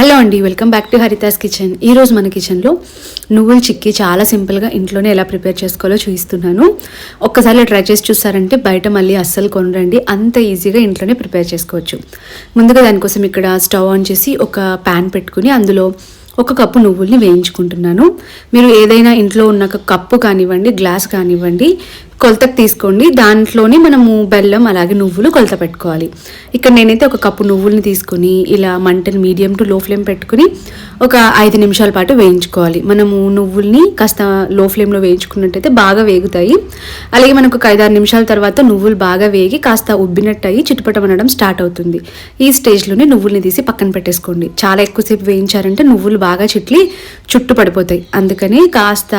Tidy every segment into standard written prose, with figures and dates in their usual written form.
Hello అండి, welcome back to Haritha's kitchen. ఈరోజు మన కిచెన్లో నువ్వుల చిక్కీ చాలా సింపుల్గా ఇంట్లోనే ఎలా ప్రిపేర్ చేసుకోవాలో చూపిస్తున్నాను. ఒక్కసారి ట్రై చేసి చూసారంటే బయట మళ్ళీ అస్సలు కొనరండి, అంత ఈజీగా ఇంట్లోనే ప్రిపేర్ చేసుకోవచ్చు. ముందుగా దానికోసం ఇక్కడ స్టవ్ ఆన్ చేసి ఒక ప్యాన్ పెట్టుకుని అందులో 1 కప్పు నువ్వుల్ని వేయించుకుంటున్నాను. మీరు ఏదైనా ఇంట్లో ఉన్న కప్పు కానివ్వండి, గ్లాస్ కానివ్వండి, కొలతకు తీసుకోండి. దాంట్లోనే మనము బెల్లం అలాగే నువ్వులు కొలత పెట్టుకోవాలి. ఇక్కడ నేనైతే 1 కప్పు నువ్వుల్ని తీసుకుని ఇలా మంటని మీడియం టు లో ఫ్లేమ్ పెట్టుకుని ఒక 5 నిమిషాల పాటు వేయించుకోవాలి. మనము నువ్వుల్ని కాస్త లో ఫ్లేమ్లో వేయించుకున్నట్టయితే బాగా వేగుతాయి. అలాగే మనకు ఒక 5-6 నిమిషాల తర్వాత నువ్వులు బాగా వేగి కాస్త ఉబ్బినట్టు అయ్యి చిటపటమనడం స్టార్ట్ అవుతుంది. ఈ స్టేజ్లోనే నువ్వుల్ని తీసి పక్కన పెట్టేసుకోండి. చాలా ఎక్కువసేపు వేయించారంటే నువ్వులు బాగా చుట్టు పడిపోతాయి. అందుకని కాస్త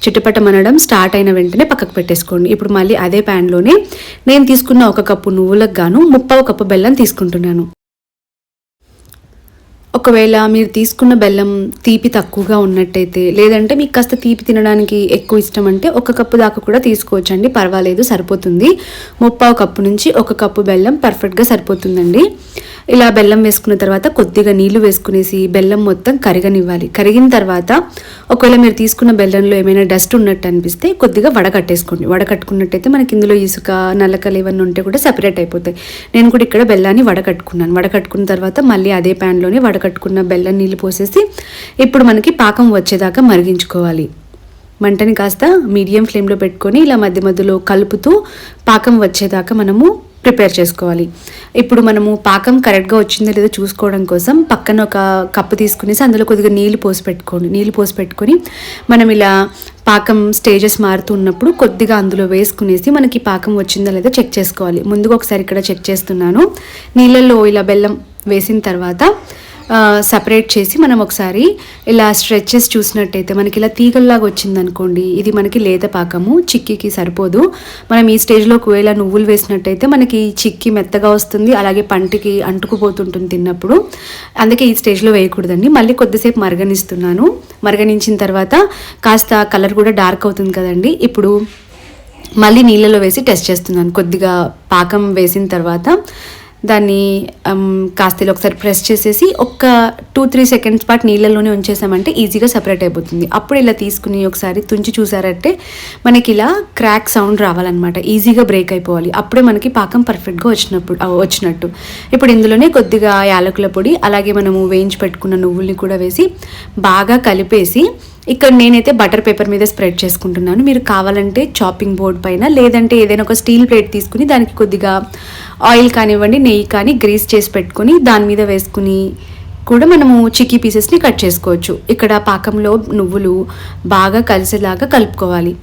చిటపటమనడం స్టార్ట్ అయిన వెంటనే పక్కకు పెట్టేసుకోండి. ఇప్పుడు మళ్ళీ అదే ప్యాన్లోనే నేను తీసుకున్న 1 కప్పు నువ్వులకు గాను 1/2 కప్పు బెల్లం తీసుకుంటున్నాను. ఒకవేళ మీరు తీసుకున్న బెల్లం తీపి తక్కువగా ఉన్నట్టయితే, లేదంటే మీకు కాస్త తీపి తినడానికి ఎక్కువ ఇష్టం అంటే 1 కప్పు దాకా కూడా తీసుకోవచ్చండి, పర్వాలేదు, సరిపోతుంది. 1/2 కప్పు నుంచి 1 కప్పు బెల్లం పర్ఫెక్ట్గా సరిపోతుందండి. ఇలా బెల్లం వేసుకున్న తర్వాత కొద్దిగా నీళ్లు వేసుకునేసి బెల్లం మొత్తం కరగనివ్వాలి. కరిగిన తర్వాత ఒకవేళ మీరు తీసుకున్న బెల్లంలో ఏమైనా డస్ట్ ఉన్నట్టు అనిపిస్తే కొద్దిగా వడకట్టేసుకోండి. వడకట్టుకున్నట్టయితే మనకి ఇందులో ఇసుక, నల్లకలు ఏమన్నా ఉంటే కూడా సెపరేట్ అయిపోతాయి. నేను కూడా ఇక్కడ బెల్లాన్ని వడకట్టుకున్నాను. వడకట్టుకున్న తర్వాత మళ్ళీ అదే ప్యాన్లోనే వడకట్టుకున్న బెల్లం నీళ్ళు పోసేసి ఇప్పుడు మనకి పాకం వచ్చేదాకా మరిగించుకోవాలి. మంటని కాస్త మీడియం ఫ్లేమ్లో పెట్టుకొని ఇలా మధ్య మధ్యలో కలుపుతూ పాకం వచ్చేదాకా మనము ప్రిపేర్ చేసుకోవాలి. ఇప్పుడు మనము పాకం కరెక్ట్గా వచ్చిందో లేదో చూసుకోవడం కోసం పక్కన 1 కప్పు తీసుకునేసి అందులో కొద్దిగా నీళ్ళు పోసి పెట్టుకోండి. నీళ్ళు పోసి పెట్టుకొని మనం ఇలా పాకం స్టేజెస్ మారుతున్నప్పుడు కొద్దిగా అందులో వేసుకునేసి మనకి పాకం వచ్చిందో లేదో చెక్ చేసుకోవాలి. ముందుగా ఒకసారి ఇక్కడ చెక్ చేస్తున్నాను. నీళ్ళల్లో ఇలా బెల్లం వేసిన తర్వాత సపరేట్ చేసి మనం ఒకసారి ఇలా స్ట్రెచ్ చేసి చూసినట్టయితే మనకి ఇలా తీగల్లాగా వచ్చిందనుకోండి, ఇది మనకి లేత పాకము, చిక్కీకి సరిపోదు. మనం ఈ స్టేజ్లో ఒకవేళ నువ్వులు వేసినట్టయితే మనకి చిక్కీ మెత్తగా వస్తుంది, అలాగే పంటికి అంటుకుపోతుంటుంది తిన్నప్పుడు. అందుకే ఈ స్టేజ్లో వేయకూడదండి. మళ్ళీ కొద్దిసేపు మరగనిస్తున్నాను. మరగనించిన తర్వాత కాస్త కలర్ కూడా డార్క్ అవుతుంది కదండి. ఇప్పుడు మళ్ళీ నీళ్ళలో వేసి టెస్ట్ చేస్తున్నాను. కొద్దిగా పాకం వేసిన తర్వాత దాన్ని కాస్త ఒకసారి ప్రెస్ చేసేసి ఒక 2-3 సెకండ్స్ పాటు నీళ్ళలోనే ఉంచేసామంటే ఈజీగా సపరేట్ అయిపోతుంది. అప్పుడు ఇలా తీసుకుని ఒకసారి తుంచి చూసారంటే మనకి ఇలా క్రాక్ సౌండ్ రావాలన్నమాట, ఈజీగా బ్రేక్ అయిపోవాలి. అప్పుడే మనకి పాకం పర్ఫెక్ట్గా వచ్చినట్టు. ఇప్పుడు ఇందులోనే కొద్దిగా యాలకుల పొడి అలాగే మనము వేయించి పెట్టుకున్న నువ్వుల్ని కూడా వేసి బాగా కలిపేసి ఇక్కడ నేనైతే బటర్ పేపర్ మీద స్ప్రెడ్ చేసుకుంటున్నాను. మీరు కావాలంటే చాపింగ్ బోర్డ్ పైన, లేదంటే ఏదైనా ఒక స్టీల్ ప్లేట్ తీసుకుని దానికి కొద్దిగా ఆయిల్ కానివ్వండి, నెయ్యి కానీ గ్రీస్ చేసి పెట్టుకుని దాని మీద వేసుకుని కూడా మనము చిక్కీ పీసెస్ని కట్ చేసుకోవచ్చు. ఇక్కడ పాకంలో నువ్వులు బాగా కలిసేలాగా కలుపుకోవాలి.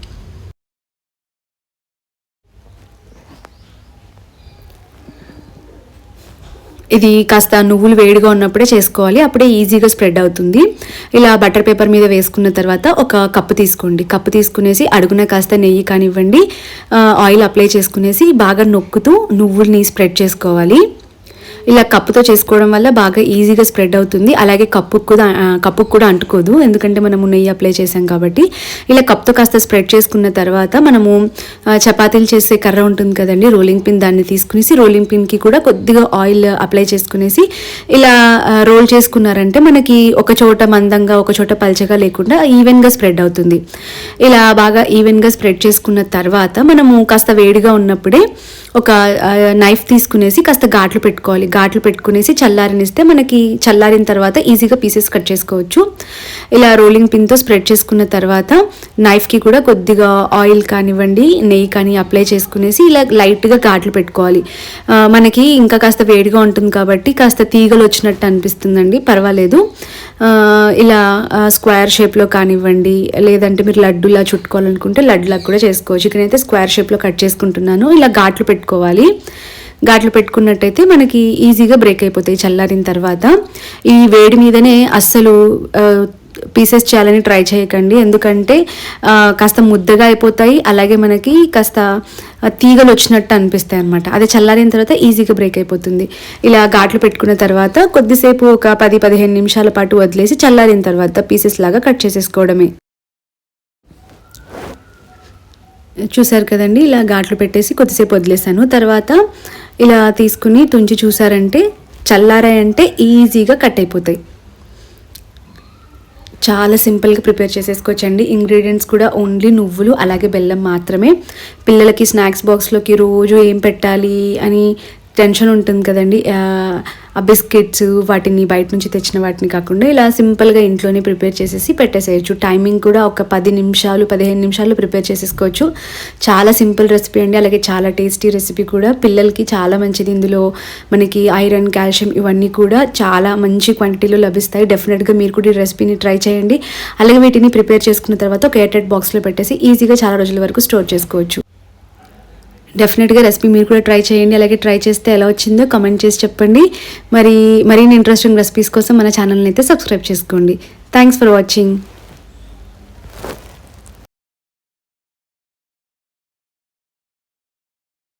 ఇది కాస్త నువ్వులు వేడిగా ఉన్నప్పుడే చేసుకోవాలి, అప్పుడే ఈజీగా స్ప్రెడ్ అవుతుంది. ఇలా బటర్ పేపర్ మీద వేసుకున్న తర్వాత 1 కప్పు తీసుకోండి. కప్పు తీసుకునేసి అడుగున కాస్త నెయ్యి కానివ్వండి, ఆయిల్ అప్లై చేసుకునేసి బాగా నొక్కుతూ నువ్వుల్ని స్ప్రెడ్ చేసుకోవాలి. ఇలా కప్పుతో చేసుకోవడం వల్ల బాగా ఈజీగా స్ప్రెడ్ అవుతుంది. అలాగే కప్పుకు కూడా అంటుకోదు, ఎందుకంటే మనము నెయ్యి అప్లై చేసాం కాబట్టి. ఇలా కప్తో కాస్త స్ప్రెడ్ చేసుకున్న తర్వాత మనము చపాతీలు చేసే కర్ర ఉంటుంది కదండి, రోలింగ్ పిన్, దాన్ని తీసుకునేసి రోలింగ్ పిన్కి కూడా కొద్దిగా ఆయిల్ అప్లై చేసుకునేసి ఇలా రోల్ చేసుకున్నారంటే మనకి ఒక చోట మందంగా ఒక చోట పల్చగా లేకుండా ఈవెన్గా స్ప్రెడ్ అవుతుంది. ఇలా బాగా ఈవెన్గా స్ప్రెడ్ చేసుకున్న తర్వాత మనము కాస్త వేడిగా ఉన్నప్పుడే ఒక నైఫ్ తీసుకునేసి కాస్త ఘాట్లు పెట్టుకోవాలి. ఘాట్లు పెట్టుకునేసి చల్లారనిస్తే మనకి చల్లారిన తర్వాత ఈజీగా పీసెస్ కట్ చేసుకోవచ్చు. ఇలా రోలింగ్ పిన్తో స్ప్రెడ్ చేసుకున్న తర్వాత నైఫ్కి కూడా కొద్దిగా ఆయిల్ కానివ్వండి, నెయ్యి కానీ అప్లై చేసుకునేసి ఇలా లైట్గా ఘాట్లు పెట్టుకోవాలి. మనకి ఇంకా కాస్త వేడిగా ఉంటుంది కాబట్టి కాస్త తీగలు వచ్చినట్టు అనిపిస్తుందండి, పర్వాలేదు. ఇలా స్క్వేర్ షేప్లో కానివ్వండి, లేదంటే మీరు లడ్డూలా చుట్టుకోవాలనుకుంటే లడ్డులా కూడా చేసుకోవచ్చు. ఇక్కడైతే స్క్వేర్ షేప్లో కట్ చేసుకుంటున్నాను. ఇలా ఘాట్లు పెట్టుకోవాలి. ఘాట్లు పెట్టుకున్నట్టయితే మనకి ఈజీగా బ్రేక్ అయిపోతాయి చల్లారిన తర్వాత. ఈ వేడి మీదనే అస్సలు పీసెస్ చేయాలని ట్రై చేయకండి, ఎందుకంటే కాస్త ముద్దగా అయిపోతాయి, అలాగే మనకి కాస్త తీగలు వచ్చినట్టు అనిపిస్తాయి అనమాట. అదే చల్లారిన తర్వాత ఈజీగా బ్రేక్ అయిపోతుంది. ఇలా ఘాట్లు పెట్టుకున్న తర్వాత కొద్దిసేపు ఒక 10-15 నిమిషాల పాటు వదిలేసి చల్లారిన తర్వాత పీసెస్ లాగా కట్ చేసేసుకోవడమే. చూసారు కదండి, ఇలా ఘాట్లు పెట్టేసి కొద్దిసేపు వదిలేసాను. తర్వాత ఇలా తీసుకుని తుంచి చూసారంటే చల్లారాయంటే ఈజీగా కట్ అయిపోతాయి. చాలా సింపుల్గా ప్రిపేర్ చేసేసుకోవచ్చండి. ఇంగ్రీడియంట్స్ కూడా ఓన్లీ నువ్వులు అలాగే బెల్లం మాత్రమే. పిల్లలకి స్నాక్స్ బాక్స్లోకి రోజు ఏం పెట్టాలి అని టెన్షన్ ఉంటుంది కదండి. ఆ బిస్కెట్స్ వాటిని బయట నుంచి తెచ్చిన వాటిని కాకుండా ఇలా సింపుల్గా ఇంట్లోనే ప్రిపేర్ చేసేసి పెట్టేసేయచ్చు. టైమింగ్ కూడా ఒక 10 నిమిషాలు 15 నిమిషాలు ప్రిపేర్ చేసేసుకోవచ్చు. చాలా సింపుల్ రెసిపీ అండి, అలాగే చాలా టేస్టీ రెసిపీ కూడా. పిల్లలకి చాలా మంచిది. ఇందులో మనకి ఐరన్, కాల్షియం ఇవన్నీ కూడా చాలా మంచి క్వాంటిటీలో లభిస్తాయి. డెఫినెట్గా మీరు కూడా ఈ రెసిపీని ట్రై చేయండి. అలాగే వీటిని ప్రిపేర్ చేసుకున్న తర్వాత ఒక ఎయిర్టైట్ బాక్స్లో పెట్టేసి ఈజీగా చాలా రోజుల వరకు స్టోర్ చేసుకోవచ్చు. డెఫినెట్గా రెసిపీ మీరు కూడా ట్రై చేయండి. అలాగే ట్రై చేస్తే ఎలా వచ్చిందో కమెంట్ చేసి చెప్పండి. మరిన్ని ఇంట్రెస్టింగ్ రెసిపీస్ కోసం మన ఛానల్ని అయితే సబ్స్క్రైబ్ చేసుకోండి. Thanks for watching.